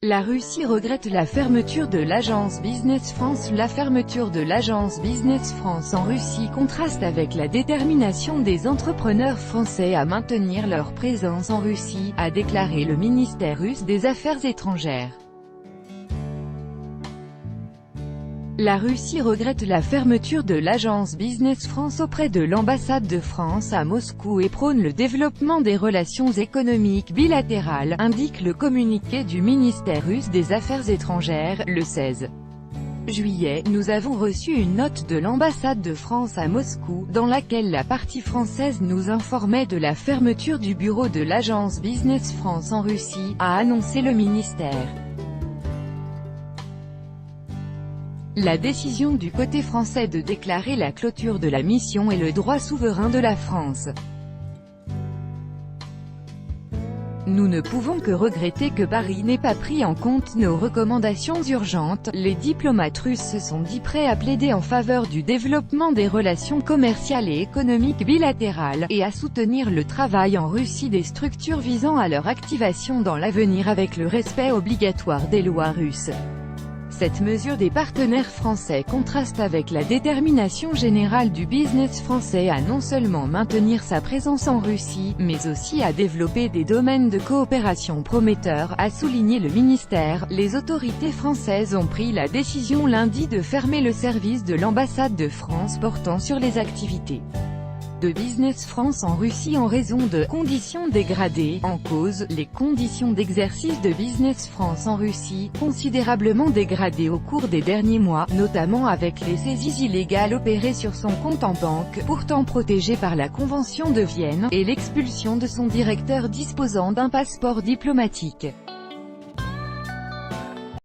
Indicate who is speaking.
Speaker 1: La Russie regrette la fermeture de l'agence Business France. La fermeture de l'agence Business France en Russie contraste avec la détermination des entrepreneurs français à maintenir leur présence en Russie, a déclaré le ministère russe des Affaires étrangères. La Russie regrette la fermeture de l'agence Business France auprès de l'ambassade de France à Moscou et prône le développement des relations économiques bilatérales, indique le communiqué du ministère russe des Affaires étrangères. Le 16 juillet, nous avons reçu une note de l'ambassade de France à Moscou, dans laquelle la partie française nous informait de la fermeture du bureau de l'agence Business France en Russie, a annoncé le ministère. La décision du côté français de déclarer la clôture de la mission est le droit souverain de la France. Nous ne pouvons que regretter que Paris n'ait pas pris en compte nos recommandations urgentes. Les diplomates russes se sont dit prêts à plaider en faveur du développement des relations commerciales et économiques bilatérales, et à soutenir le travail en Russie des structures visant à leur activation dans l'avenir avec le respect obligatoire des lois russes. Cette mesure des partenaires français contraste avec la détermination générale du business français à non seulement maintenir sa présence en Russie, mais aussi à développer des domaines de coopération prometteurs, a souligné le ministère. Les autorités françaises ont pris la décision lundi de fermer le service de l'ambassade de France portant sur les activités de Business France en Russie en raison de conditions dégradées. En cause, les conditions d'exercice de Business France en Russie, considérablement dégradées au cours des derniers mois, notamment avec les saisies illégales opérées sur son compte en banque, pourtant protégé par la Convention de Vienne, et l'expulsion de son directeur disposant d'un passeport diplomatique.